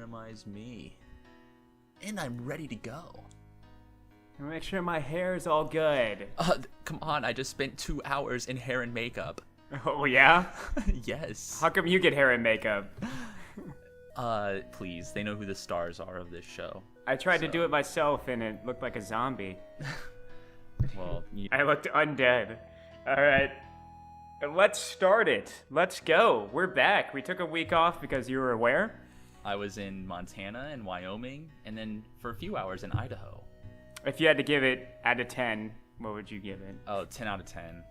minimize me. And I'm ready to go. Make sure my hair's all good. Come on, I just spent 2 hours in hair and makeup. Oh, yeah? Yes. How come you get hair and makeup? Please, they know who the stars are of this show. I tried to do it myself, and it looked like a zombie. Well, I looked undead. All right. Let's start it. Let's go. We're back. We took a week off because you were where? I was in Montana and Wyoming, and then for a few hours in Idaho. If you had to give it out of 10, what would you give it? Oh, 10 out of 10.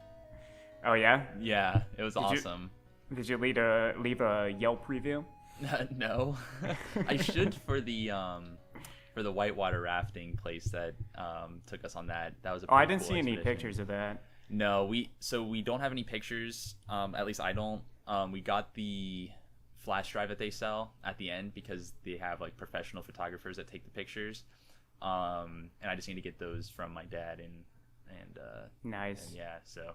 Oh, yeah? Yeah, it was awesome. Did you leave a Yelp review? No. I should for the whitewater rafting place that took us on that. That was a I pretty didn't cool see any expedition. pictures of that. No, we don't have any pictures. At least I don't. We got the flash drive that they sell at the end because they have like professional photographers that take the pictures. And I just need to get those from my dad and Nice. and yeah, so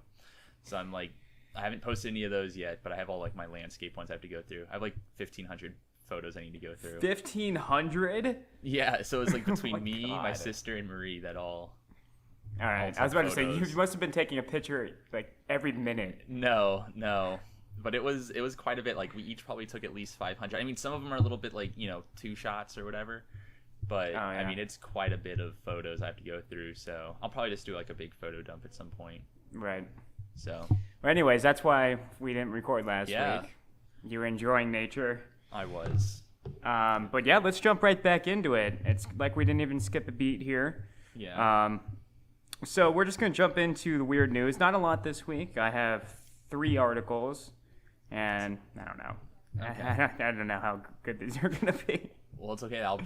I'm like, I haven't posted any of those yet, but I have all like my landscape ones I have to go through. I have like 1,500 photos I need to go through. 1,500? Yeah, so it's like between Oh my me, God. my sister, and Marie that all. All right. all I was about to took say, you photos. must have been taking a picture like every minute. No, but it was quite a bit. Like we each probably took at least 500. I mean, some of them are a little bit like 2 shots or whatever. But yeah. I mean, it's quite a bit of photos I have to go through. So I'll probably just do like a big photo dump at some point. Right. So Well, anyways, that's why we didn't record last Yeah. week. You were enjoying nature. I was. But yeah, let's jump right back into it. It's like we didn't even skip a beat here. Yeah. So we're just going to jump into the weird news. Not a lot this week. I have 3 articles, and I don't know. Okay. I don't know how good these are going to be. Well, it's okay. I'll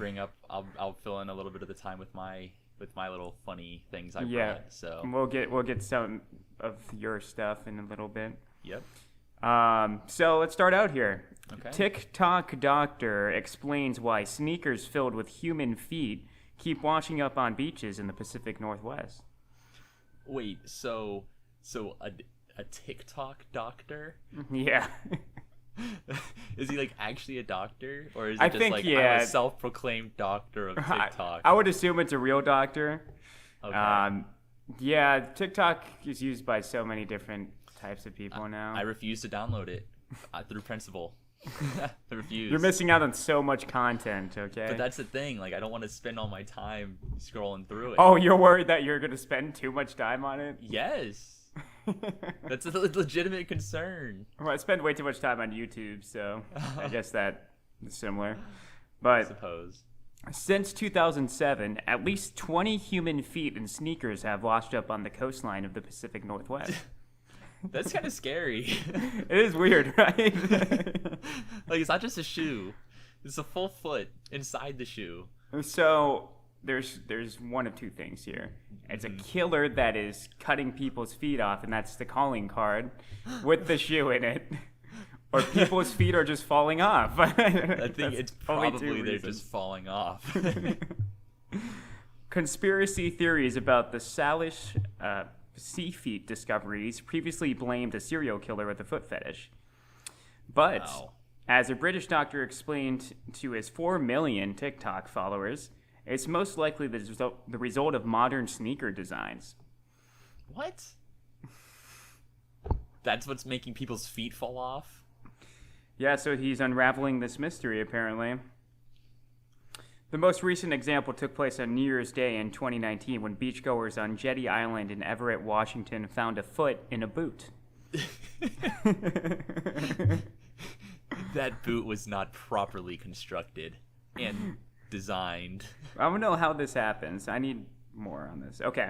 fill in a little bit of the time with my little funny things I Yeah. brought. So We'll get some of your stuff in a little bit. yep. So let's start out here. Okay. TikTok doctor explains why sneakers filled with human feet keep washing up on beaches in the Pacific Northwest. Wait. So a TikTok doctor? Yeah. Is he like actually a doctor, or is it I just think, like yeah. I'm a self-proclaimed doctor of TikTok? I would assume it's a real doctor. Okay. Yeah, TikTok is used by so many different types of people now. I refuse to download it through principle. I refuse. You're missing out on so much content, okay? But that's the thing. Like, I don't want to spend all my time scrolling through it. Oh, you're worried that you're going to spend too much time on it? Yes. That's a legitimate concern. Well, I spend way too much time on YouTube, so I guess that is similar. I But suppose. since 2007, at least 20 human feet in sneakers have washed up on the coastline of the Pacific Northwest. That's kind of scary. It is weird, right? Like, it's not just a shoe. It's a full foot inside the shoe. So there's one of 2 things here. It's a killer that is cutting people's feet off, and that's the calling card with the shoe in it. Or people's feet are just falling off. I think it's only 2 probably they're reasons. just falling off. Conspiracy theories about the Salish sea feet discoveries previously blamed a serial killer with a foot fetish. But, Wow. as a British doctor explained to his 4 million TikTok followers, it's most likely the result of modern sneaker designs. What? That's what's making people's feet fall off? Yeah, so he's unraveling this mystery, apparently. The most recent example took place on New Year's Day in 2019 when beachgoers on Jetty Island in Everett, Washington found a foot in a boot. That boot was not properly constructed and designed. I want to know how this happens. I need more on this. Okay.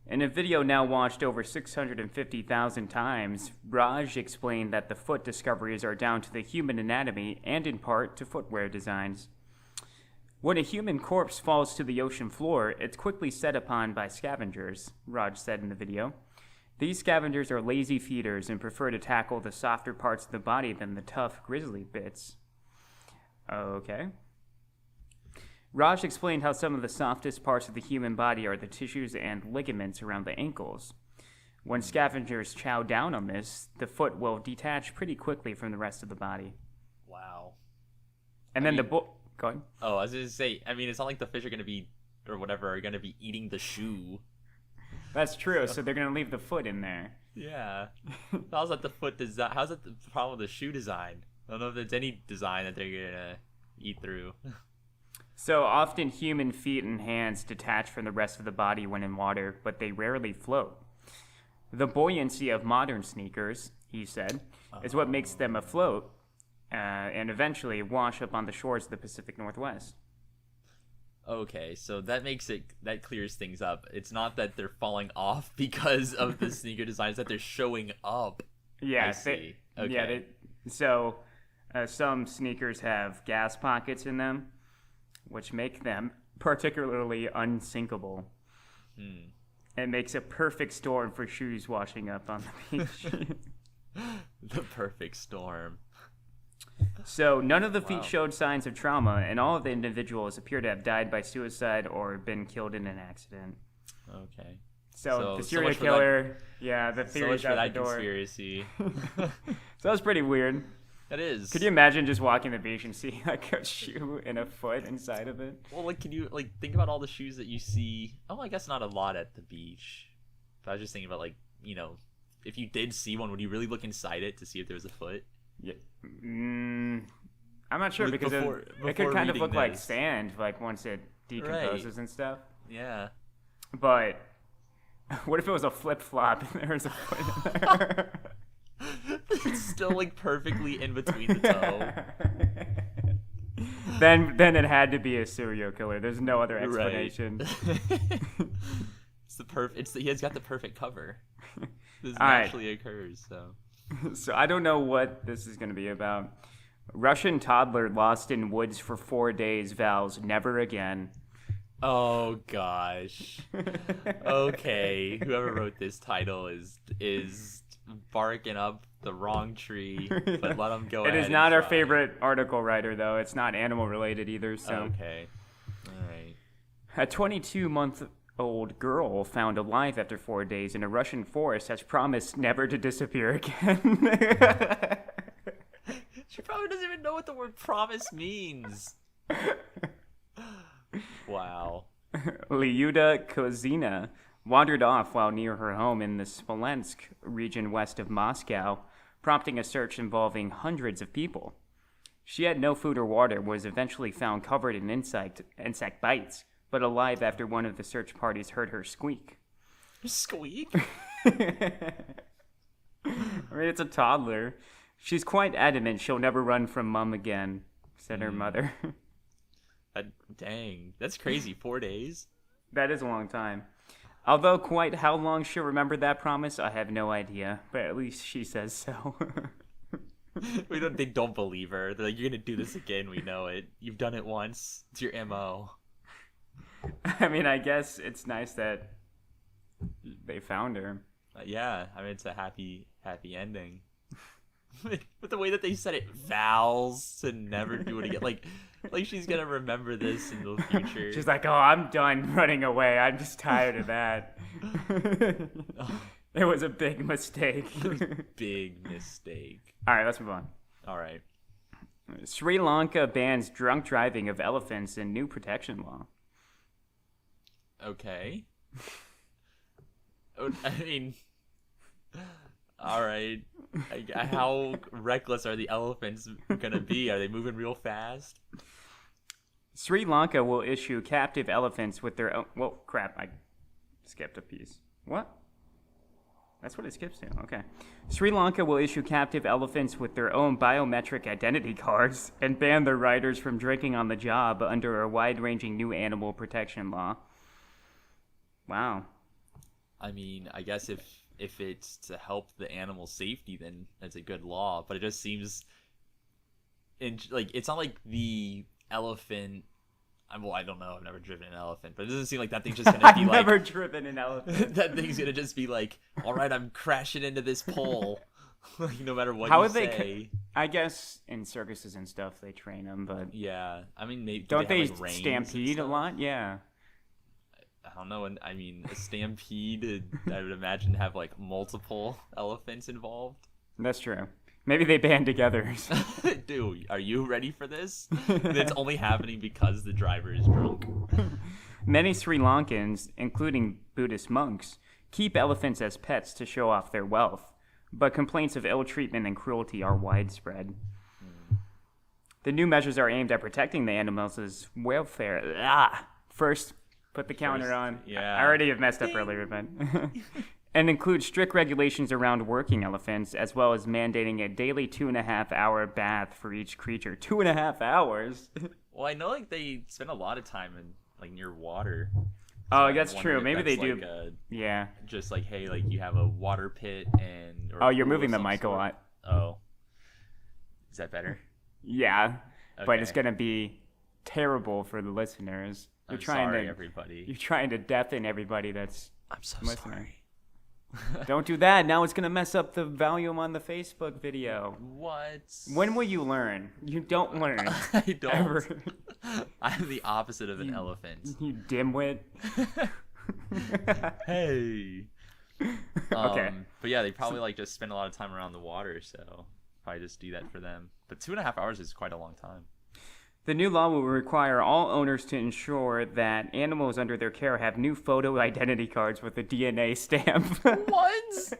In a video now watched over 650,000 times, Raj explained that the foot discoveries are down to the human anatomy and in part to footwear designs. When a human corpse falls to the ocean floor, it's quickly set upon by scavengers, Raj said in the video. These scavengers are lazy feeders and prefer to tackle the softer parts of the body than the tough, grisly bits. Okay. Raj explained how some of the softest parts of the human body are the tissues and ligaments around the ankles. When scavengers chow down on this, the foot will detach pretty quickly from the rest of the body. Wow. And then the bull. Go ahead. Oh, I was gonna say. I mean, it's not like the fish are gonna be or whatever are gonna be eating the shoe. That's true. So they're gonna leave the foot in there. Yeah. How's that the foot design? How's that the problem with the shoe design? I don't know if there's any design that they're gonna eat through. So often human feet and hands detach from the rest of the body when in water, but they rarely float. The buoyancy of modern sneakers, he said, is what makes them afloat and eventually wash up on the shores of the Pacific Northwest. Okay, so that clears things up. It's not that they're falling off because of the sneaker designs, that they're showing up. Yeah, I see. Okay. Yeah. So some sneakers have gas pockets in them, which make them particularly unsinkable. It makes a perfect storm for shoes washing up on the beach. The perfect storm. So none of the feet showed signs of trauma, and all of the individuals appear to have died by suicide or been killed in an accident. Okay. So the serial killer, the theory's out the door. Conspiracy. So that was pretty weird. That is. Could you imagine just walking the beach and seeing like a shoe and a foot inside of it? Well, like, can you think about all the shoes that you see? Oh, I guess not a lot at the beach. But I was just thinking about if you did see one, would you really look inside it to see if there was a foot? Yeah. I'm not sure because before it could kind of reading look like this. sand, like once it decomposes and stuff. Yeah. But what if it was a flip flop and there was a foot in there? It's still perfectly in between the toe. Then it had to be a serial killer. There's no other explanation. Right. He has got the perfect cover. This All naturally occurs. So I don't know what this is going to be about. Russian toddler lost in woods for 4 days vows never again. Oh gosh. Okay, whoever wrote this title is barking up the wrong tree, but let them go ahead. It is not our favorite article writer, though. It's not animal related either. So okay, all right. A 22-month-old girl found alive after 4 days in a Russian forest has promised never to disappear again. She probably doesn't even know what the word promise means. Wow. Lyuda Kozina wandered off while near her home in the Smolensk region west of Moscow, prompting a search involving hundreds of people. She had no food or water, was eventually found covered in insect bites, but alive after one of the search parties heard her squeak. Squeak? I mean, it's a toddler. She's quite adamant she'll never run from Mum again, said her mother. Dang, that's crazy. 4 days? That is a long time. Although quite how long she'll remember that promise, I have no idea. But at least she says so. They don't believe her. They're like, you're going to do this again. We know it. You've done it once. It's your MO. I mean, I guess it's nice that they found her. Yeah, I mean, it's a happy ending. But the way that they said it, vows to never do it again. Like she's going to remember this in the future. She's like, oh, I'm done running away. I'm just tired of that. It was a big mistake. Big mistake. All right, let's move on. All right. Sri Lanka bans drunk driving of elephants in new protection law. Okay. I mean, all right. How reckless are the elephants going to be? Are they moving real fast? Sri Lanka will issue captive elephants with their own... Whoa, crap, I skipped a piece. What? That's what it skips to. Okay. Sri Lanka will issue captive elephants with their own biometric identity cards and ban their riders from drinking on the job under a wide-ranging new animal protection law. Wow. I mean, I guess if it's to help the animal safety, then that's a good law. But it just seems... it's not like the elephant... Well, I don't know. I've never driven an elephant, but it doesn't seem like that thing's just gonna be I've never driven an elephant. That thing's gonna just be like, all right, I'm crashing into this pole, no matter what How you would say. I guess in circuses and stuff they train them, but Yeah, I mean, maybe don't they have, reins stampede a and lot? Yeah. I don't know. And I mean, a stampede, I would imagine have multiple elephants involved. That's true. Maybe they band together. Dude, are you ready for this? It's only happening because the driver is drunk. Many Sri Lankans, including Buddhist monks, keep elephants as pets to show off their wealth, but complaints of ill treatment and cruelty are widespread. The new measures are aimed at protecting the animals' welfare. First, put the counter on. Yeah. I already have messed up earlier, but... and include strict regulations around working elephants, as well as mandating a daily 2.5-hour bath for each creature. 2.5 hours? Well, I know like they spend a lot of time in like near water. Oh, So that's I'm true. wondering Maybe if they that's, do. like, Yeah. just like, hey, like you have a water pit and. Or Oh, a you're pool of moving the some mic a sort. lot. Oh. Is that better? Yeah, but it's Okay. gonna be terrible for the listeners. I'm sorry, everybody. You're trying to deafen everybody that's I'm so listening. sorry. Don't do that. Now it's gonna mess up the volume on the Facebook video. What? When will you learn? You don't learn. I don't. Ever. I'm the opposite of an elephant. You dimwit. Hey. Okay. But yeah, they probably like just spend a lot of time around the water, so probably just do that for them. But 2.5 hours is quite a long time. The new law will require all owners to ensure that animals under their care have new photo identity cards with a DNA stamp. What?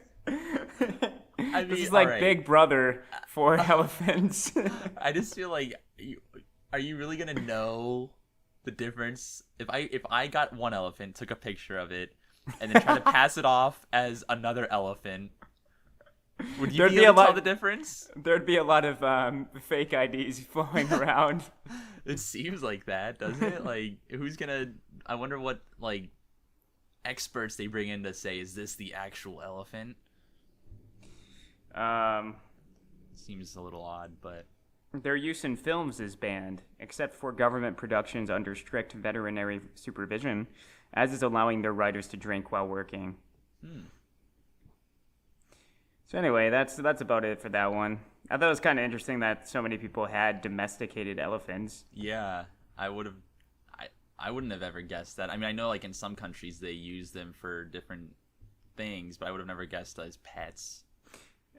I mean, This is like alright. Big Brother for elephants. I just feel like, are you really gonna know the difference? If I got one elephant, took a picture of it, and then tried to pass it off as another elephant, would you There'd be be able a to tell lot- the difference? There'd be a lot of fake IDs flowing around. It seems like that, doesn't it? Like, who's gonna? I wonder what like experts they bring in to say, is this the actual elephant? Seems a little odd, but Their use in films is banned, except for government productions under strict veterinary supervision, as is allowing their writers to drink while working. So anyway, that's about it for that one. I thought it was kind of interesting that so many people had domesticated elephants. yeah, I wouldn't have ever guessed that. I mean, I know like in some countries they use them for different things, but I would have never guessed as pets.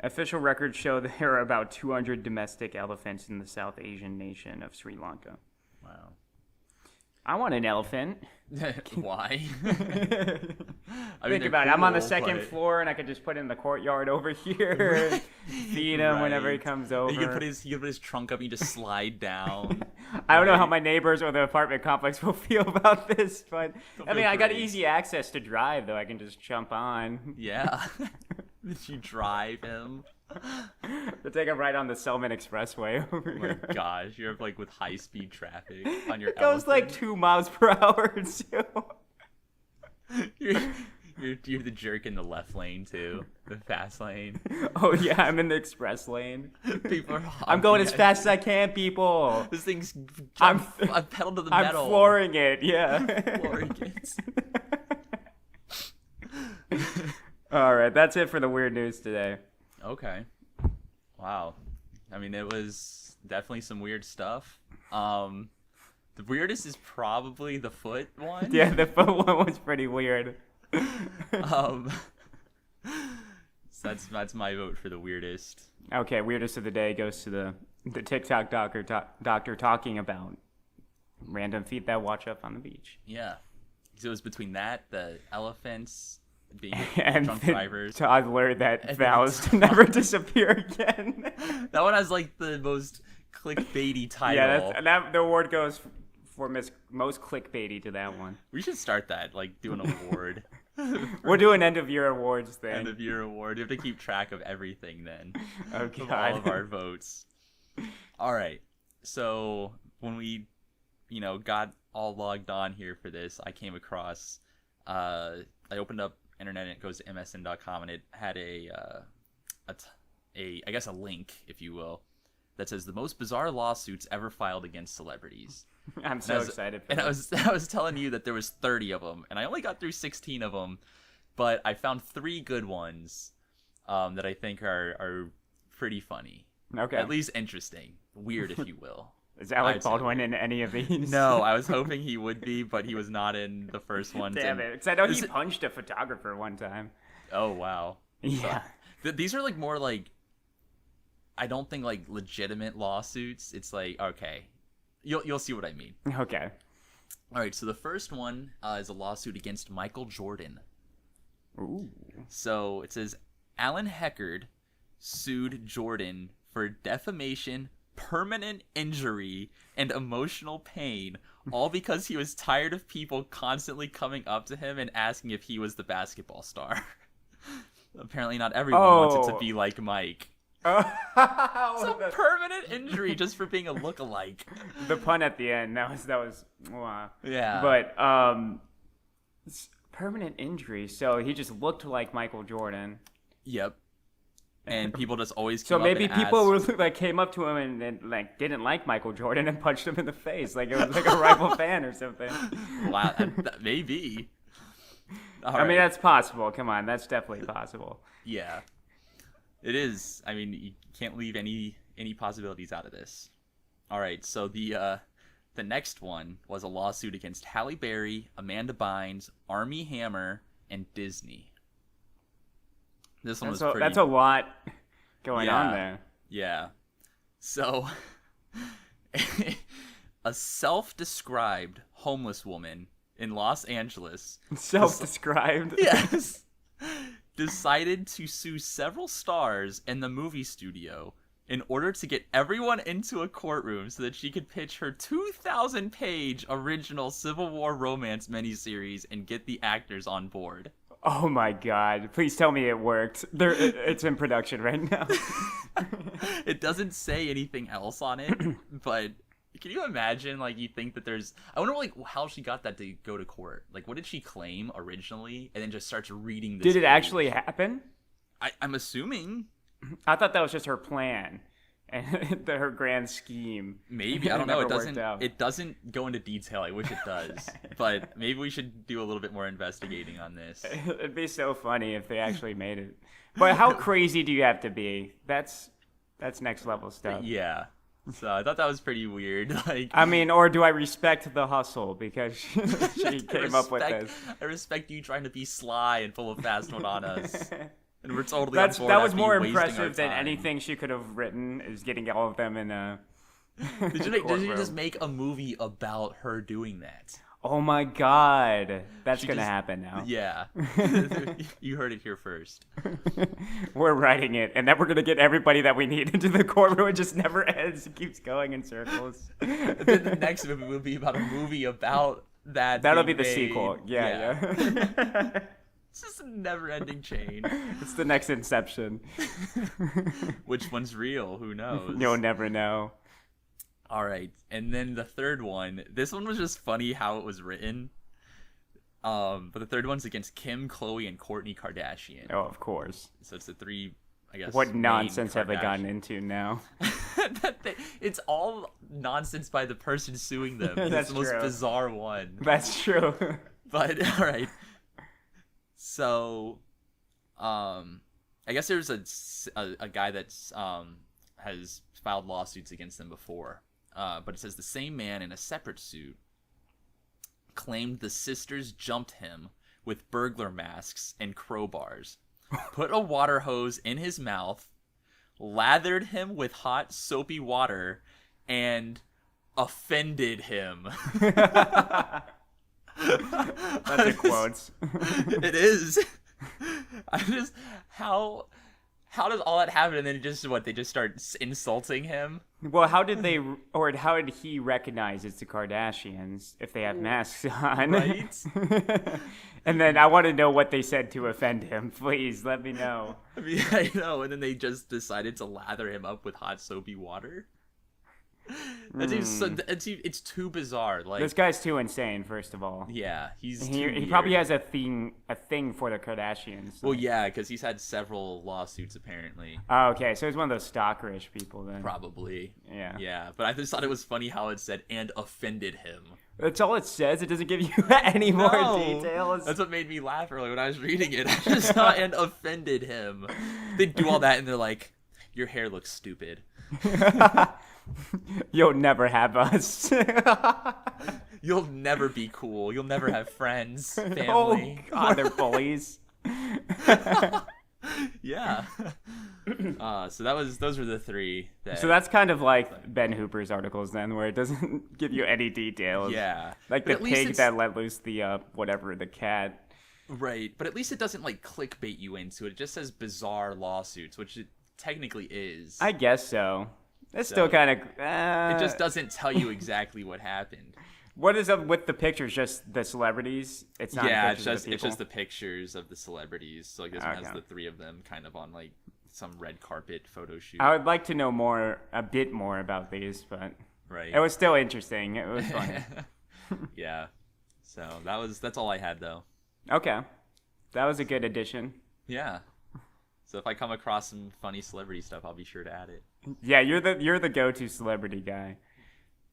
Official records show there are about 200 domestic elephants in the South Asian nation of Sri Lanka. Wow. I want an elephant. Why? Think about it. I'm on the second floor, and I could just put it in the courtyard over here. Feed him whenever he Right. comes over. He could put his trunk up and you just slide down. I don't know how Right. my neighbors or the apartment complex will feel about this, but I mean, feel I got great. easy access to drive, though. I can just jump on. Yeah. Did you drive him? To take him right on the Selman Expressway over Oh my here. gosh, you're like with high speed traffic on your It goes like elephant. 2 miles per hour, too. You're the jerk in the left lane too, the fast lane. Oh, yeah, I'm in the express lane. People are I'm going as honking at fast as I can, people. This thing's I'm- I'm pedal to the I'm metal. flooring it, yeah. Flooring it. All right, that's it for the weird news today. Okay. Wow. I mean, it was definitely some weird stuff. The weirdest is probably the foot one. Yeah, the foot one was pretty weird. So that's my vote for the weirdest. Okay, weirdest of the day goes to the TikTok doctor talking about random feet that watch up on the beach. Yeah. So it was between that, the elephants being And drunk the drivers. toddler that And vows the to never disappear again. That one has like the most clickbaity title. Yeah, that the award goes for most clickbaity to that one. We should start that, like do an award. We're doing end of year awards thing. End of year award. You have to keep track of everything then. Oh, Of God. all of our votes. All right. So when we, got all logged on here for this, I came across. I opened up internet and it goes to msn.com and it had a link, if you will, that says the most bizarre lawsuits ever filed against celebrities. I'm so excited for And this. I was telling you that there was 30 of them, and I only got through 16 of them, but I found 3 good ones that I think are pretty funny. Okay. At least interesting. Weird, if you will. Is Alec I'd say Baldwin in any of these? No, I was hoping he would be, but he was not in the first one. Damn it. 'Cause I know he punched a photographer one time. Oh, wow. Yeah. These are like more like, I don't think like legitimate lawsuits. It's like, okay, you'll see what I mean. Okay. All right, so the first one is a lawsuit against Michael Jordan. Ooh. So it says Alan Heckard sued Jordan for defamation, permanent injury, and emotional pain, all because he was tired of people constantly coming up to him and asking if he was the basketball star. Apparently not everyone wants it to be like Mike. Some permanent injury just for being a lookalike. The pun at the end, that was wow. Yeah. But permanent injury, so he just looked like Michael Jordan. Yep. And people just always so came maybe up and people were, asked, like came up to him and like didn't like Michael Jordan and punched him in the face like it was like a rival fan or something. Wow, maybe. I mean, that's possible. Come on, that's definitely possible. Yeah, it is. I mean, you can't leave any possibilities out of this. All right, so the next one was a lawsuit against Halle Berry, Amanda Bynes, Armie Hammer, and Disney. This one was pretty... That's a lot going on there. Yeah. So, a self-described homeless woman in Los Angeles... Self-described? Yes. Decided to sue several stars in the movie studio in order to get everyone into a courtroom so that she could pitch her 2,000-page original Civil War romance miniseries and get the actors on board. Oh my God! Please tell me it worked. It's in production right now. It doesn't say anything else on it, but can you imagine? Like, you think that there's... I wonder, like, how she got that to go to court. Like, what did she claim originally, and then just starts reading this? Did it actually happen? I'm assuming. I thought that was just her plan and her grand scheme. Maybe, I don't know. It doesn't go into detail. I wish it does. But maybe we should do a little bit more investigating on this. It'd be so funny if they actually made it. But how crazy do you have to be? That's next level stuff. Yeah. So I thought that was pretty weird. Like, I mean, or do I respect the hustle because she came up with this? I respect you trying to be sly and full of fast one on us. And we're totally that was more impressive than time. anything she could have written, is getting all of them in a Did you just make a movie about her doing that? Oh my God. That's going to happen now. Yeah. You heard it here first. We're writing it, and then we're going to get everybody that we need into the courtroom. It just never ends. It keeps going in circles. Then the next movie will be about a movie about that. That'll be the sequel. Yeah. It's just a never-ending chain. It's the next Inception. Which one's real? Who knows? You'll never know. All right, and then the third one. This one was just funny how it was written. But the third one's against Kim, Khloe, and Kourtney Kardashian. Oh, of course. So it's the three, I guess. What nonsense have they gotten into now? It's all nonsense by the person suing them. That's the most true. Bizarre one. That's true. But all right. So, I guess there's a guy that's has filed lawsuits against them before. But it says the same man in a separate suit claimed the sisters jumped him with burglar masks and crowbars, put a water hose in his mouth, lathered him with hot soapy water, and offended him. That's in quotes. It is. I just how does all that happen? And then they just start insulting him? Well, how did he recognize it's the Kardashians if they have masks on? Right. And then I want to know what they said to offend him. Please let me know. I mean, I know. And then they just decided to lather him up with hot soapy water. It's too bizarre. Like, this guy's too insane. First of all, yeah, he probably has a thing for the Kardashians. So. Well, yeah, because he's had several lawsuits apparently. Oh, okay, so he's one of those stalkerish people then. Probably. Yeah. But I just thought it was funny how it said "and offended him." That's all it says. It doesn't give you any more details. That's what made me laugh earlier when I was reading it. I just saw "and offended him." They do all that and they're like, "Your hair looks stupid." You'll never have us. You'll never be cool. You'll never have friends, family. Oh, God, they're bullies. Yeah. So those were the three. So that's kind of like Ben Hooper's articles then, where it doesn't give you any details. Yeah. Like But the at least pig that let loose the the cat. Right, but at least it doesn't like clickbait you into it. It just says bizarre lawsuits, which it technically is. I guess so. It's So, still kind of. it just doesn't tell you exactly what happened. What is up with the pictures? Just the celebrities? It's not. Yeah, pictures of the it's people? just the pictures of the celebrities. So like this one has Okay. the three of them kind of on like some red carpet photo shoot. I would like to know a bit more about these, but Right. it was still interesting. It was funny. Yeah. So that's all I had though. Okay, that was a good addition. Yeah. So if I come across some funny celebrity stuff, I'll be sure to add it. Yeah, you're the go-to celebrity guy.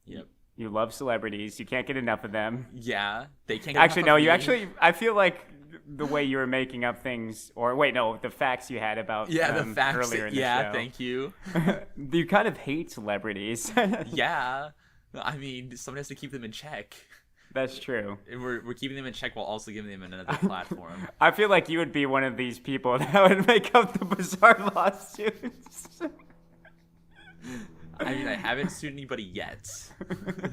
Yep. You love celebrities. You can't get enough of them. Yeah, they can't. Get Actually, enough no. of You me. actually. I feel like the way you were making up things, or wait, no, the facts you had about Yeah, the facts. earlier in the Yeah, show. thank you. You kind of hate celebrities. Yeah, I mean, someone has to keep them in check. That's true. And we're keeping them in check while also giving them another platform. I feel like you would be one of these people that would make up the bizarre lawsuits. I mean, I haven't sued anybody yet.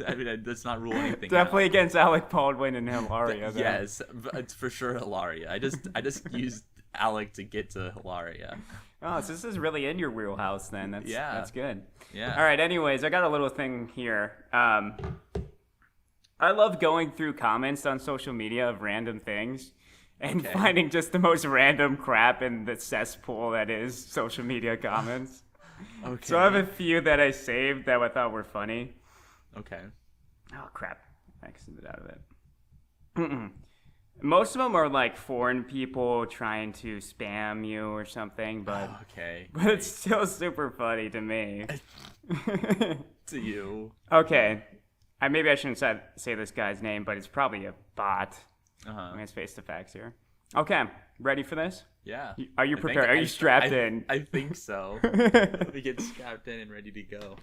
I mean, let's not rule anything. Definitely out. against Alec Baldwin and Hilaria. though. Yes, but it's for sure Hilaria. I just used Alec to get to Hilaria. Oh, so this is really in your wheelhouse then. That's good. Yeah. All right. Anyways, I got a little thing here. I love going through comments on social media of random things and Okay. finding just the most random crap in the cesspool that is social media comments. Okay. So I have a few that I saved that I thought were funny. Okay. Oh crap! I exited out of it. Mm-mm. Most of them are like foreign people trying to spam you or something, but Okay. but it's still super funny to me. To you. Okay, maybe I shouldn't say this guy's name, but it's probably a bot. I'm Uh-huh. gonna face the facts here. Okay, ready for this? Yeah. Are you I think prepared? Are you strapped in? I think so. Let me get strapped in and ready to go.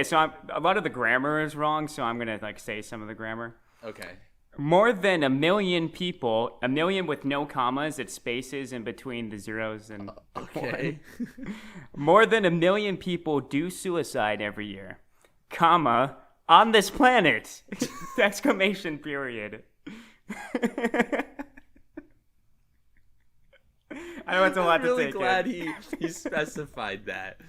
So a lot of the grammar is wrong, so I'm gonna like say some of the grammar. Okay. More than 1 million people, 1 million with no commas, it's spaces in between the zeros and Okay. more than 1 million people do suicide every year, comma, on this planet! Exclamation period. I know it's a lot I'm really to take glad in. he specified that.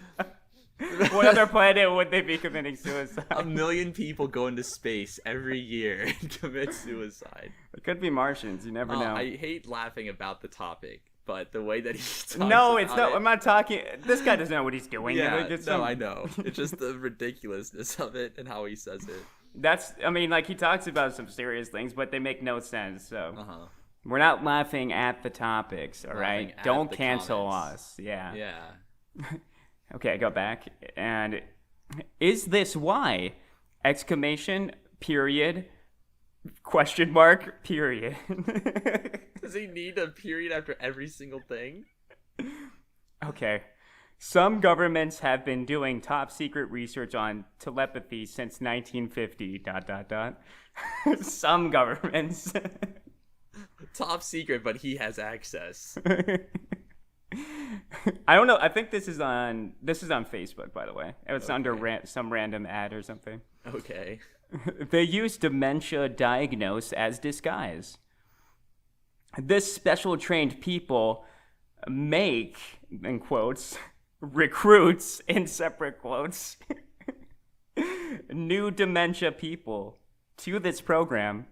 What other planet would they be committing suicide? 1 million people go into space every year and commit suicide. It could be Martians, you never know. I hate laughing about the topic, but the way that he talks No, it's about not. I'm not talking. This guy doesn't know what he's doing. Yeah, Like, it's no, some- I know. It's just the ridiculousness of it and how he says it. I mean, like, he talks about some serious things, but they make no sense. So Uh-huh. we're not laughing at the topics, all right? Laughing at Don't the cancel comments. us. Yeah. Yeah. Okay, go back. And is this why? Exclamation, period, question mark, period. Does he need a period after every single thing? Okay. Some governments have been doing top secret research on telepathy since 1950, ... Some governments. Top secret, but he has access. I don't know. I think this is on Facebook, by the way. It's under some random ad or something. Okay. They use dementia diagnose as disguise. This special trained people make, in quotes, recruits, in separate quotes, new dementia people to this program.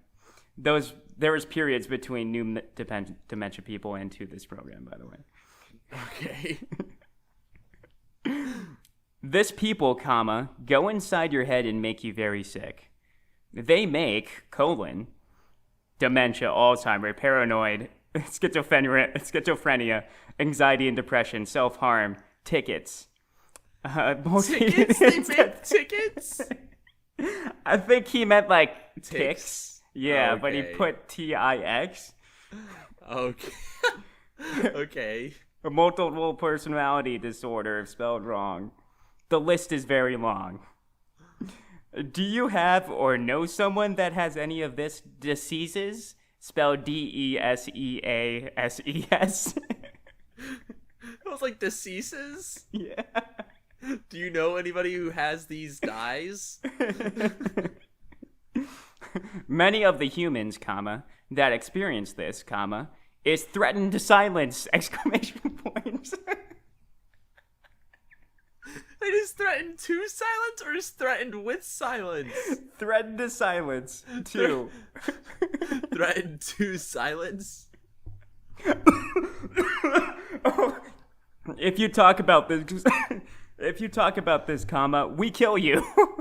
There was periods between new dementia people and to this program, by the way. Okay. This people, comma, go inside your head and make you very sick. They make, dementia, Alzheimer, paranoid, schizophrenia, anxiety and depression, self-harm, tickets. Tickets? They make tickets? I think he meant like Ticks? ticks. Yeah, but he Okay. put TIX. Okay. Okay. A multiple personality disorder spelled wrong. The list is very long. Do you have or know someone that has any of this diseases? Spelled DESEASES. Almost like diseases. Yeah. Do you know anybody who has these dyes? Many of the humans, comma, that experience this, comma, is threatened to silence! Exclamation points. It is threatened to silence or is threatened with silence? Threatened to silence, too. Threatened to silence? If you talk about this, comma, we kill you. I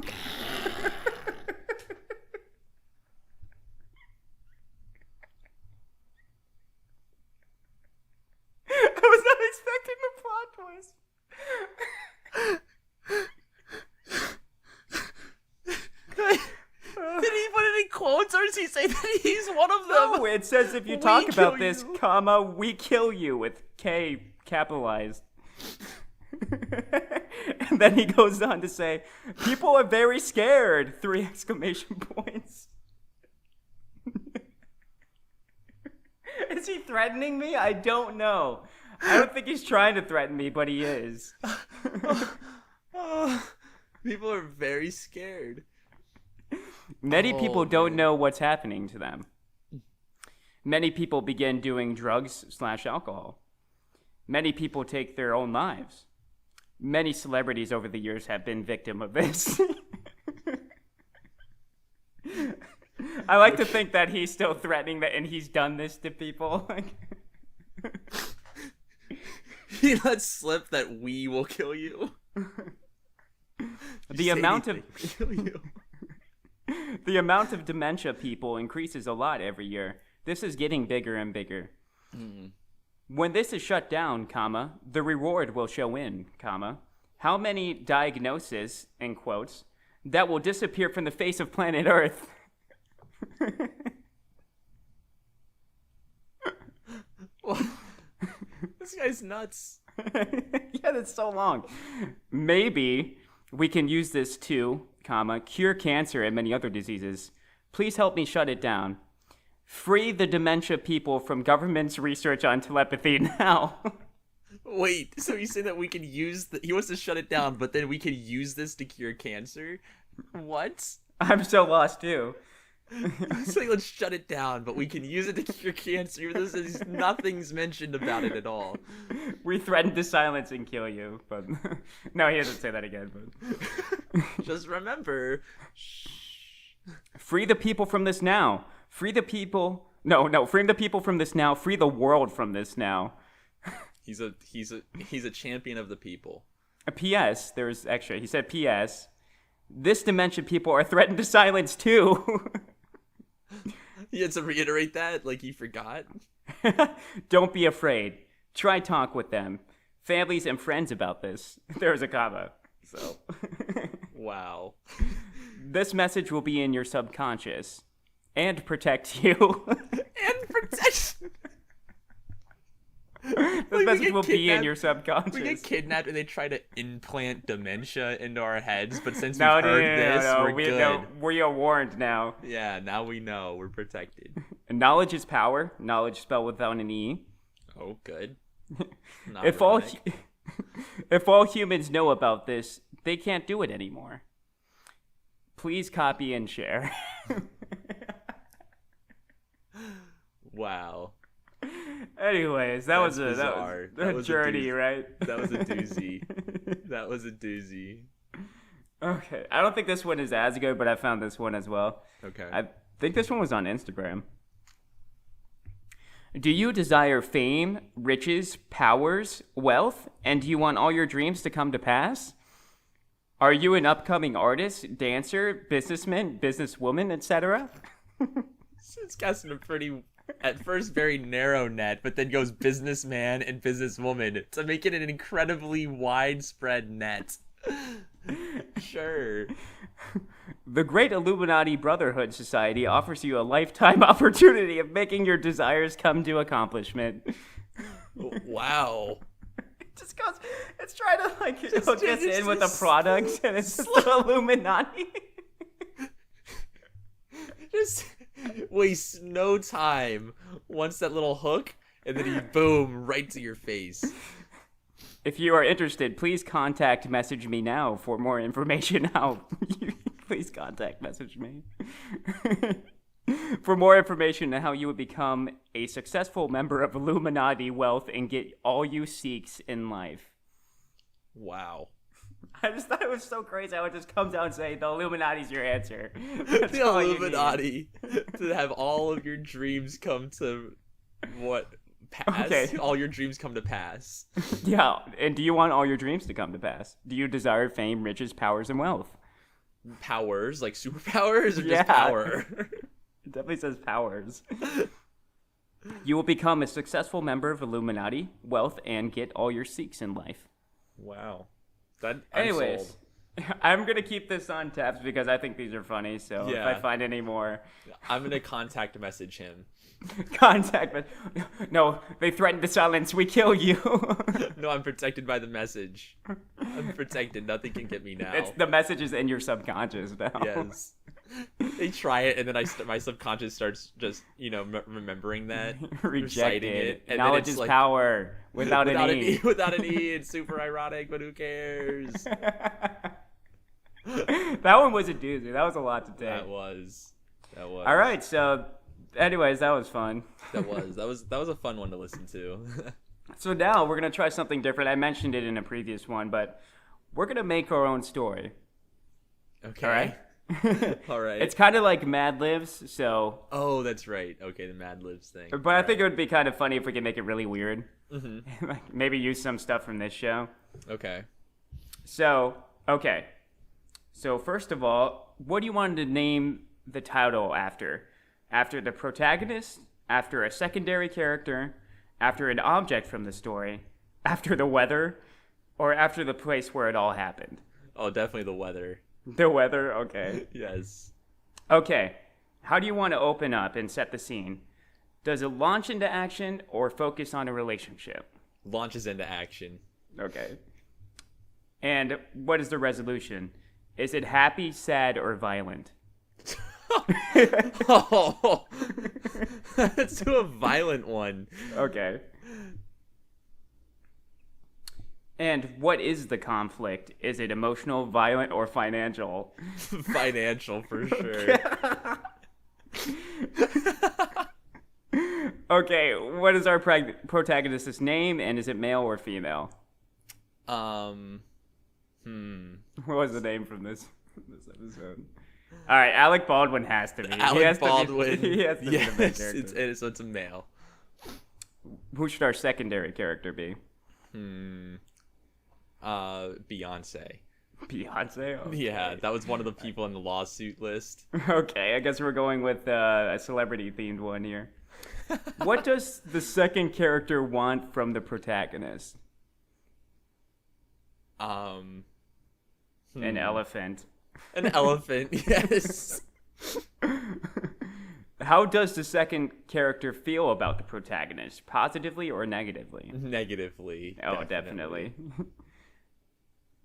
was not expecting the plot twist. Did he put it in quotes or does he say that he's one of them? No, it says if you talk about this, comma, we kill you with K capitalized. And then he goes on to say, people are very scared! 3 exclamation points. Is he threatening me? I don't know. I don't think he's trying to threaten me, but he is. People are very scared. Many people don't know what's happening to them. Many people begin doing drugs/alcohol. Many people take their own lives. Many celebrities over the years have been victim of this. I like to think that he's still threatening that, and he's done this to people. He lets slip that we will kill you. The amount of the amount of dementia people increases a lot every year. This is getting bigger and bigger. When this is shut down, comma, the reward will show in, comma, how many diagnoses, in quotes, that will disappear from the face of planet Earth. This guy's nuts. Yeah, that's so long. Maybe we can use this to, comma, cure cancer and many other diseases. Please help me shut it down. Free the dementia people from government's research on telepathy now. Wait, so you say that we can use he wants to shut it down, but then we can use this to cure cancer? What? I'm so lost too. He's saying let's shut it down, but we can use it to cure cancer. Even though nothing's mentioned about it at all. We threaten to silence and kill you, but no, he doesn't say that again. But just remember, free the people from this now. Free the people. No, free the people from this now. Free the world from this now. He's a champion of the people. A P.S. There's extra. He said P.S. This dementia people are threatened to silence too. He had to reiterate that, like he forgot. Don't be afraid. Try talk with them, families and friends about this. There's a comma. So. Wow. This message will be in your subconscious and protect you. And protect. This message will be in your subconscious. We get kidnapped and they try to implant dementia into our heads, but since we've heard this, we're good. No, we are warned now. Yeah, now we know. We're protected. Knowledge is power. Knowledge spelled without an E. Oh, good. If all humans know about this, they can't do it anymore. Please copy and share. Wow. Anyways, that was a journey, right? That was a doozy. That was a doozy. Okay. I don't think this one is as good, but I found this one as well. Okay. I think this one was on Instagram. Do you desire fame, riches, powers, wealth, and do you want all your dreams to come to pass? Are you an upcoming artist, dancer, businessman, businesswoman, etc.? It's casting a pretty, at first, very narrow net, but then goes businessman and businesswoman to make it an incredibly widespread net. Sure. The Great Illuminati Brotherhood Society offers you a lifetime opportunity of making your desires come to accomplishment. Wow. It just goes, it's trying to hook us in with a product, and it's just the Illuminati. Just wastes no time. Once that little hook, and then boom, right to your face. If you are interested, please contact message me now for more information. Please contact message me. For more information on how you would become a successful member of Illuminati wealth and get all you seeks in life. Wow. I just thought it was so crazy. I would just come down and say, the Illuminati's your answer. The Illuminati. To have all of your dreams come to pass? Okay. All your dreams come to pass. Yeah, and do you want all your dreams to come to pass? Do you desire fame, riches, powers, and wealth? Powers? Like superpowers or Yeah. just power? It definitely says powers. You will become a successful member of Illuminati, wealth, and get all your seeks in life. Wow. I'm Anyways, sold. I'm going to keep this on tabs because I think these are funny, so if I Yeah. find any more... I'm going to contact message him. Contact me. No, they threatened to silence. We kill you. No, I'm protected by the message. I'm protected. Nothing can get me now. The message is in your subconscious now. Yes. They try it, and then my subconscious starts just, remembering that, Reject reciting it. and Knowledge then it's is power. Without a need. Without a need. It's super ironic, but who cares? That one was a doozy. That was a lot to take. That was. All right, so anyways, that was fun. That was a fun one to listen to. So now we're going to try something different. I mentioned it in a previous one, but we're going to make our own story. Okay. All right? All right. It's kind of like Mad Libs, so... Oh, that's right. Okay, the Mad Libs thing. But I think it would be kind of funny if we could make it really weird. Mm-hmm. Like maybe use some stuff from this show. Okay. So, okay. So first of all, what do you want to name the title after? After the protagonist? After a secondary character? After an object from the story? After the weather? Or after the place where it all happened? Oh, definitely the weather. The weather? Okay. Yes. Okay. How do you want to open up and set the scene? Does it launch into action or focus on a relationship? Launches into action. Okay. And what is the resolution? Is it happy, sad, or violent? Oh, let's do a violent one. Okay. And what is the conflict? Is it emotional, violent, or financial? Financial for sure. Okay, what is our protagonist's name, and is it male or female? What What was the name from this episode? All right, Alec Baldwin has to be. Alec Baldwin. He has to be the main Yes, character. so it's a male. Who should our secondary character be? Beyonce. Beyonce? Okay. Yeah, that was one of the people in the lawsuit list. Okay, I guess we're going with a celebrity-themed one here. What does the second character want from the protagonist? An An elephant. An elephant, yes. How does the second character feel about the protagonist? Positively or negatively? Negatively. Oh, definitely.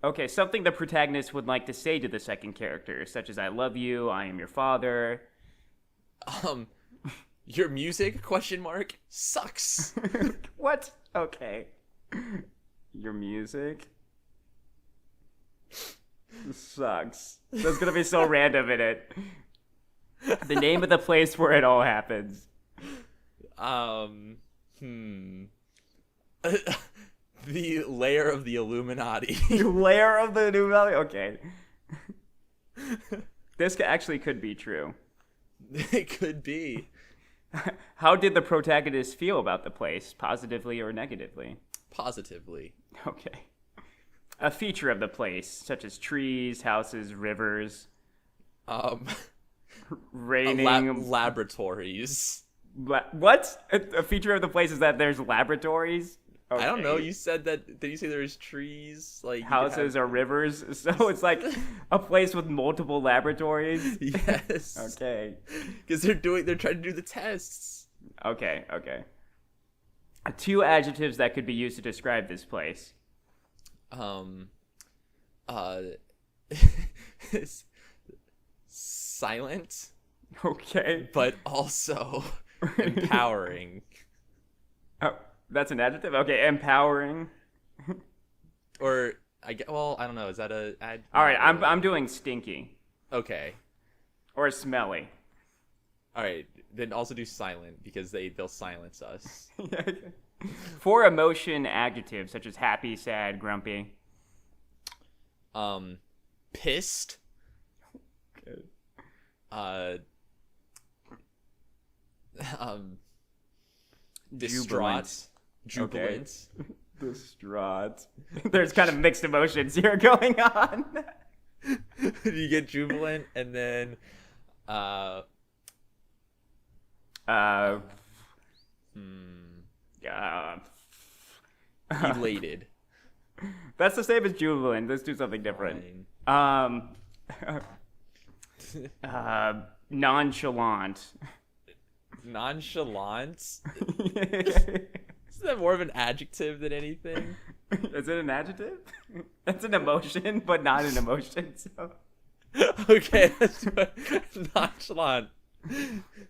Okay, something the protagonist would like to say to the second character, such as "I love you," "I am your father." Your music, question mark, sucks. What? Okay. Your music sucks. That's gonna be so random in it. The name of the place where it all happens. The layer of the Illuminati. Layer of the New Valley? Okay. This actually could be true. It could be. How did the protagonist feel about the place, positively or negatively? Positively. Okay. A feature of the place, such as trees, houses, rivers, raining. Laboratories. What? A feature of the place is that there's laboratories? Okay. I don't know. You said that. Did you say there's trees? Like Houses or rivers? So it's like a place with multiple laboratories? Yes. Okay. Because they're trying to do the tests. Okay. Two adjectives that could be used to describe this place. Silent, Okay. but also empowering. Oh, that's an adjective? Okay, empowering. Or well, I don't know. Is that a All right, I'm doing stinky okay? or smelly. All right, then also do silent because they'll silence us. For emotion adjectives such as happy, sad, grumpy. Pissed. Okay. Distraught. Jubilant. Okay. Distraught. There's kind of mixed emotions here going on. You get jubilant and then elated. That's the same as jubilant. Let's do something different. Fine. Nonchalant. Nonchalant. Isn't that more of an adjective than anything? Is it an adjective? It's an emotion, but not an emotion. So. Okay, let's do it. Nonchalant.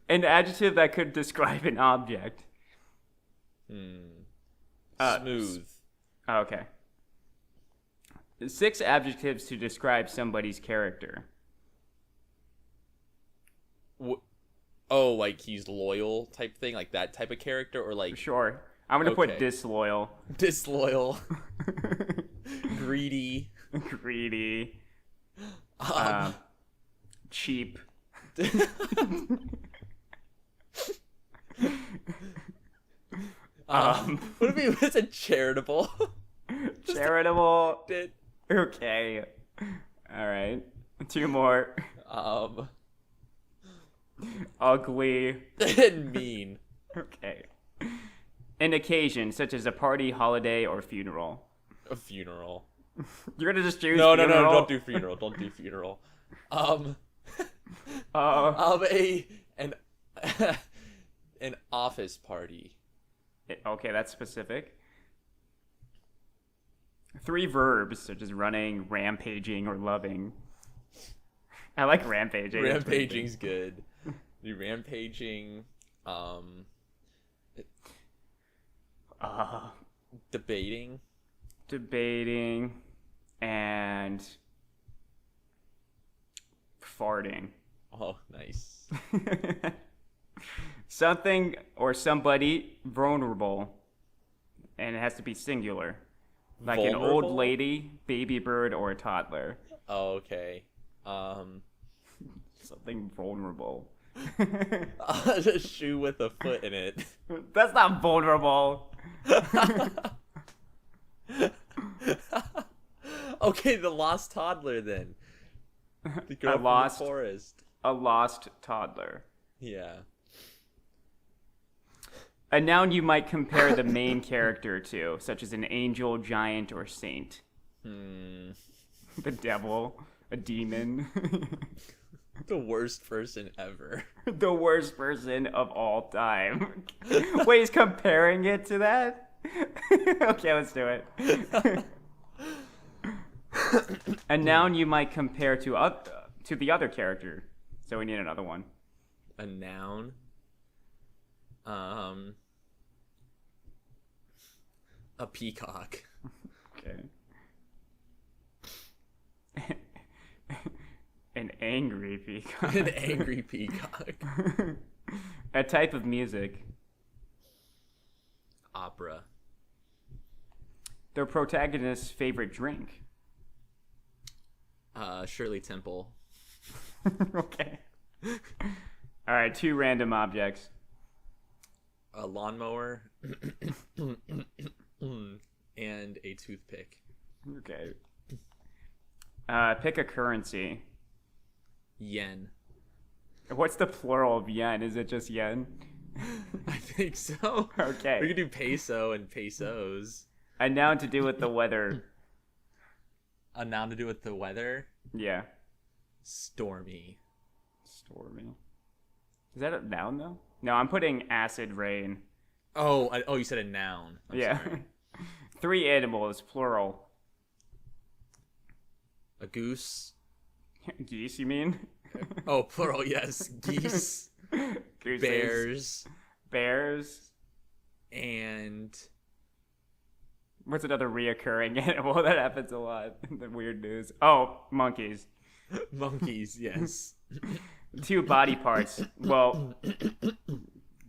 An adjective that could describe an object. Smooth. Okay. 6 adjectives to describe somebody's character. Oh, like he's loyal type thing, like that type of character, or like Sure. I'm gonna put Okay. disloyal. disloyal, greedy, Greedy. Cheap. what if it's a charitable? Charitable. Did Okay. Alright. 2 more. Ugly. and mean. Okay. An occasion, such as a party, holiday, or funeral. A funeral. You're gonna just choose No, funeral? don't do funeral. Don't do funeral. An an office party. Okay, that's specific. 3 verbs, such as running, rampaging, or loving. I like rampaging. Rampaging's good. Do rampaging. Debating. Debating and farting. Oh, nice. Something or somebody vulnerable, and it has to be singular. Like an old Vulnerable? lady, baby bird, or a toddler. Oh, okay. Something vulnerable. A shoe with a foot in it. That's not vulnerable. Okay, the lost toddler then. The girl from the forest. A lost toddler. Yeah. A noun you might compare the main character to, such as an angel, giant, or saint. The devil, a demon. The worst person ever. The worst person of all time. Wait, he's comparing it to that? Okay, let's do it. A noun you might compare to the other character. So we need another one. A noun. A peacock. Okay. An angry peacock. An angry peacock. A type of music. Opera. The protagonist's favorite drink. Shirley Temple. Okay. All right, 2 random objects. A lawnmower. And a toothpick. Okay. Pick a currency. Yen. What's the plural of yen? Is it just yen? I think so. Okay. We could do peso and pesos. A noun to do with the weather. A noun to do with the weather. Yeah. Stormy. Stormy. Is that a noun though? No, I'm putting acid rain. Oh, you said a noun. I'm yeah. sorry. 3 animals, plural. A goose. Geese, you mean? Oh, plural, yes. Geese. Gooses. Bears. Bears. And What's another reoccurring animal that happens a lot in the weird news? Oh, monkeys. Monkeys, yes. 2 body parts. Well,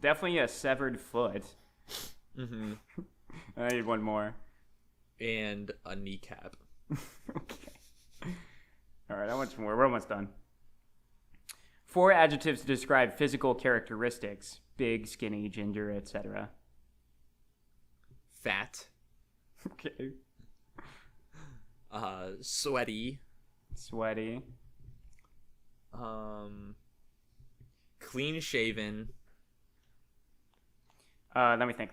definitely a severed foot. Mm-hmm. I need one more. And a kneecap. Okay. All right, how much more? We're almost done. 4 adjectives to describe physical characteristics: big, skinny, ginger, etc. Fat. Okay. Sweaty. Sweaty. Clean shaven. Let me think.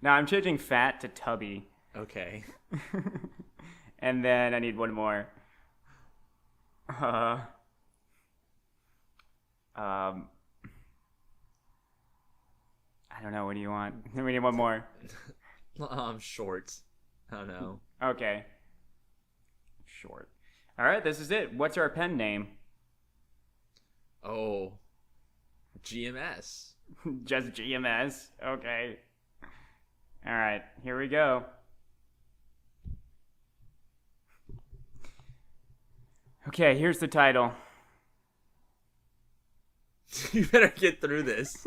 Now I'm changing fat to tubby. Okay. And then I need one more. I don't know. What do you want? We need one more. Short. I don't know. Okay. Short. All right, this is it. What's our pen name? Oh. GMS. Just GMS. Okay. All right, here we go. Okay, here's the title. You better get through this.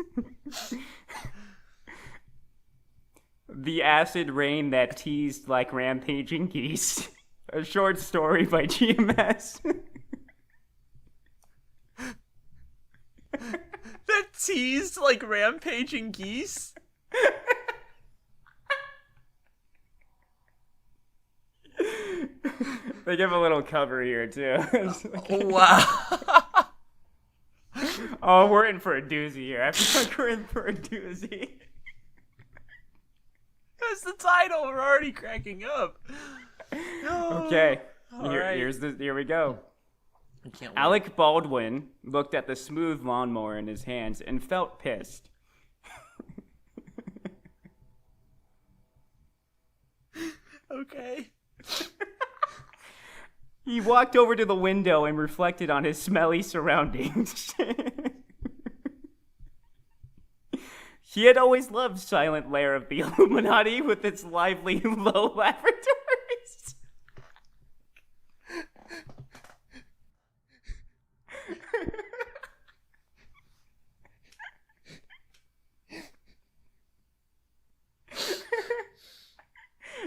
The acid rain that teased like rampaging geese. A short story by GMS. That teased like rampaging geese? They give a little cover here, too. Wow. Oh, we're in for a doozy here. I feel like we're in for a doozy. That's the title. We're already cracking up. No. Okay, All right. here we go. I can't wait. Alec Baldwin looked at the smooth lawnmower in his hands and felt pissed. Okay. He walked over to the window and reflected on his smelly surroundings. He had always loved silent lair of the Illuminati with its lively low laboratories.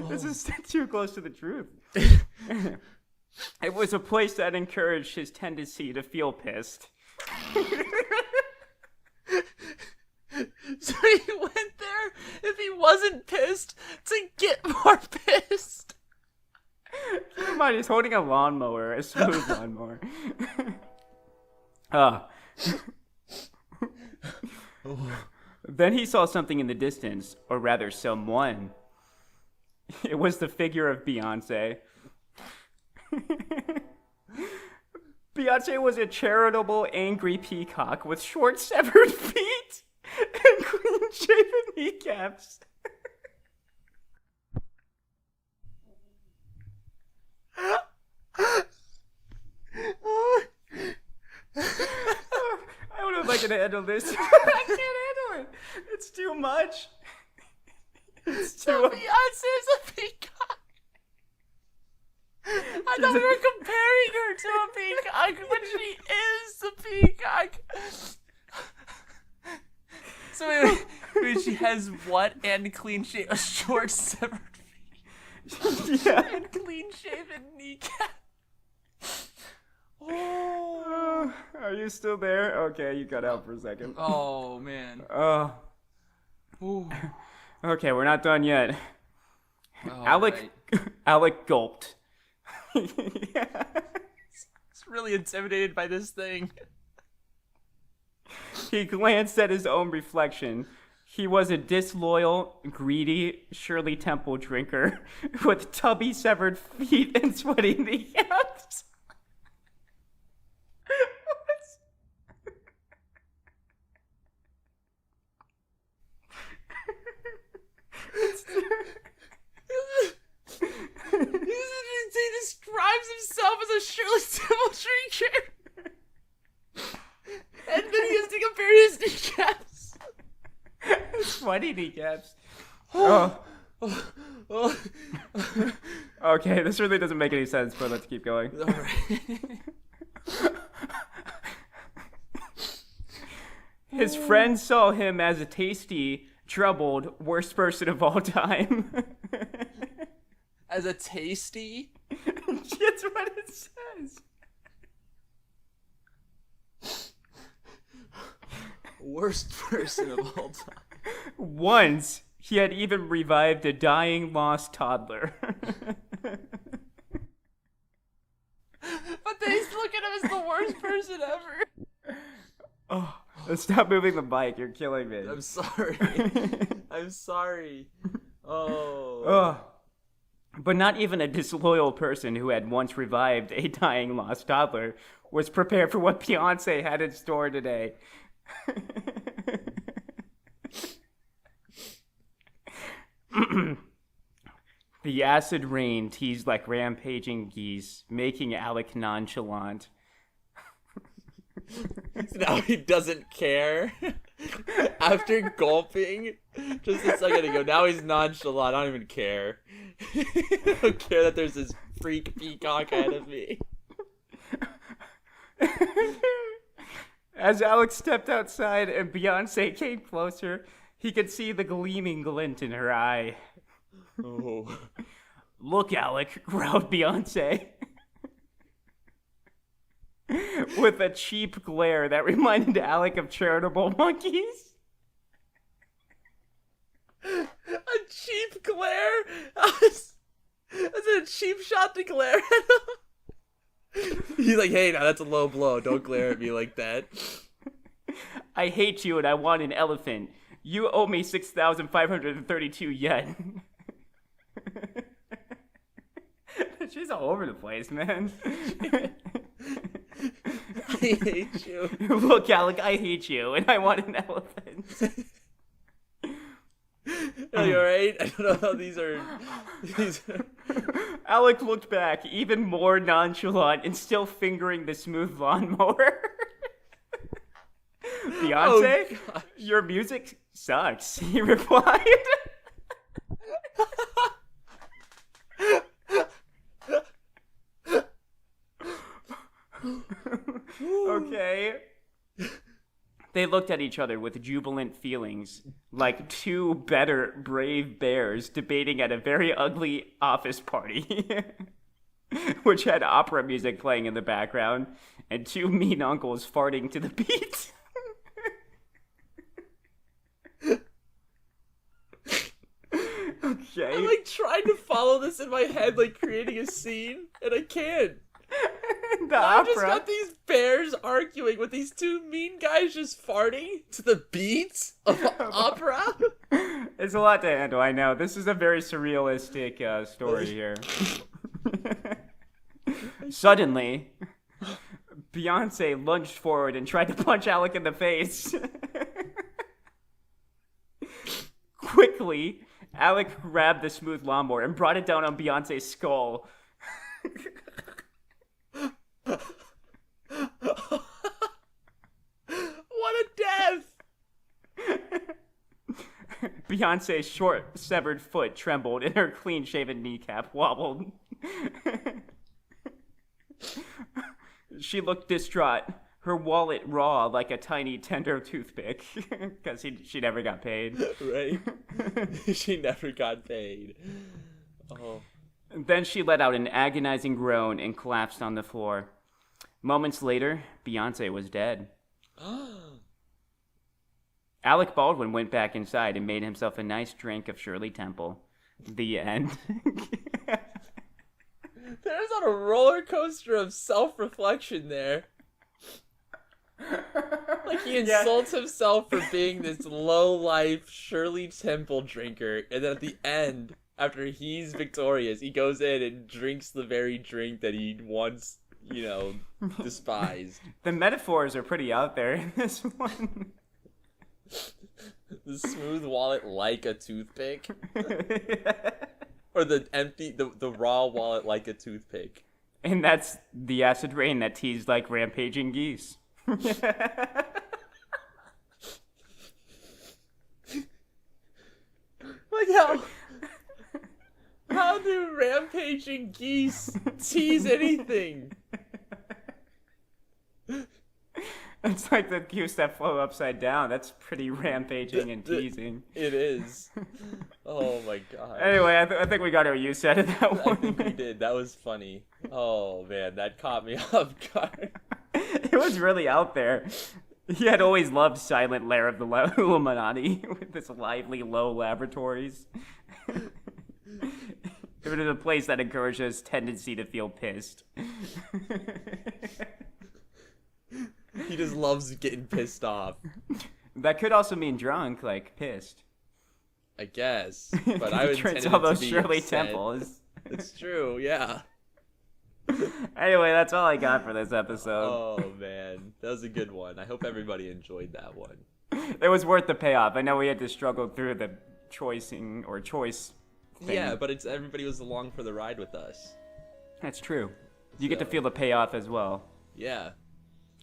This is too close to the truth. It was a place that encouraged his tendency to feel pissed. So he went there if he wasn't pissed to get more pissed. Keep in mind, he's holding a lawnmower, a smooth lawnmower. Then he saw something in the distance, or rather someone. It was the figure of Beyonce. Beyonce was a charitable, angry peacock with short, severed feet and clean-shaven kneecaps. I don't know if I can handle this. I can't handle it. It's too much. It's too So Beyonce's a peacock. I thought we were comparing her to a peacock, but she is the peacock. So wait, she has what and clean shaven, a short severed feet, Yeah. and clean shaven kneecap. Oh. Are you still there? Okay, you got out for a second. Oh man. Ooh. Okay, we're not done yet. Alec gulped. Yeah. It's really intimidated by this thing. He glanced at his own reflection. He was a disloyal, greedy Shirley Temple drinker with tubby severed feet and sweaty kneecaps. He describes himself as a Shirley Temple drinker. And then he has to compare his kneecaps. sweaty kneecaps. Oh. Okay, this really doesn't make any sense, but let's keep going. All right. His friends saw him as a tasty, troubled, worst person of all time. As a tasty? That's what it says. Worst person of all time. Once, he had even revived a dying, lost toddler. But they look at him as the worst person ever. Oh, stop moving the mic. You're killing me. I'm sorry. I'm sorry. Oh. Ugh. But not even a disloyal person who had once revived a dying lost toddler was prepared for what Beyonce had in store today. The acid rain teased like rampaging geese, making Alec nonchalant. Now he doesn't care. After gulping just a second ago, now he's nonchalant. I don't even care. I don't care that there's this freak peacock ahead of me. As Alex stepped outside and Beyonce came closer, he could see the gleaming glint in her eye. Oh. Look, Alec, growled Beyonce. With a cheap glare that reminded Alec of charitable monkeys. A cheap glare? That's a cheap shot to glare at him. He's like, hey, now that's a low blow. Don't glare at me like that. I hate you and I want an elephant. You owe me 6,532 yen. She's all over the place, man. I hate you. Look, Alec, I hate you and I want an elephant. Are you alright? I don't know how these are. Alec looked back, even more nonchalant, and still fingering the smooth lawnmower. Beyonce, your music sucks, he replied. Okay. They looked at each other with jubilant feelings, like two better, brave bears debating at a very ugly office party, which had opera music playing in the background, and two mean uncles farting to the beat. Okay. I'm like trying to follow this in my head, like creating a scene, and I can't. I just got these bears arguing with these two mean guys just farting to the beats of opera. It's a lot to handle, I know. This is a very surrealistic story here. Suddenly, Beyonce lunged forward and tried to punch Alec in the face. Quickly, Alec grabbed the smooth lawnmower and brought it down on Beyonce's skull. What a death! Beyonce's short, severed foot trembled and her clean-shaven kneecap wobbled. She looked distraught, her wallet raw like a tiny, tender toothpick, because she never got paid. Right? She never got paid. Oh. Then she let out an agonizing groan and collapsed on the floor. Moments later, Beyonce was dead. Alec Baldwin went back inside and made himself a nice drink of Shirley Temple. The end. There's on a roller coaster of self-reflection there. Like he insults himself for being this low-life Shirley Temple drinker, and then at the end, after he's victorious, he goes in and drinks the very drink that he once, despised. The metaphors are pretty out there in this one. The smooth wallet like a toothpick? Or the raw wallet like a toothpick? And that's the acid rain that teased like rampaging geese. Yo, how do rampaging geese tease anything? It's like the goose that flew upside down. That's pretty rampaging and teasing. It is. Oh my god. Anyway, I think we got our use out of that I one. think we did. That was funny. Oh man, that caught me off guard. It was really out there. He had always loved silent lair of the Illuminati with its lively low laboratories. It was a place that encourages tendency to feel pissed. He just loves getting pissed off. That could also mean drunk, like pissed. I guess, but I would drinks intended all it to those be Shirley upset. Temples. It's true, yeah. Anyway, that's all I got for this episode. Oh man, that was a good one. I hope everybody enjoyed that one. It was worth the payoff. I know we had to struggle through the choice thing. Yeah, but it's everybody was along for the ride with us. That's true. You get to So- feel the payoff as well. Yeah,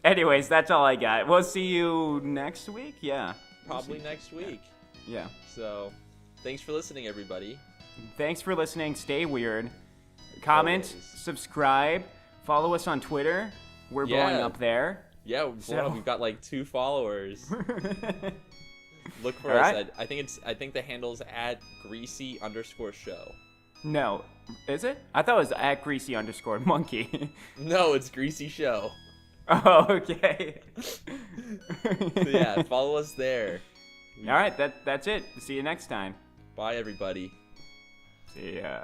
Anyways, that's all I got. We'll see you next week? Yeah. probably next week. Yeah. So, thanks for listening, everybody. Thanks for listening. Stay weird. Comment, Always. subscribe, follow us on Twitter. We're blowing Yeah. up there. Yeah, So- we've got like 2 followers. Look for All us right. at, I think the handle's at greasy_show. No. Is it? I thought it was at greasy_monkey. No, it's Greasy Show. Oh, okay. So yeah, follow us there. All right, that's it. See you next time. Bye, everybody. See ya.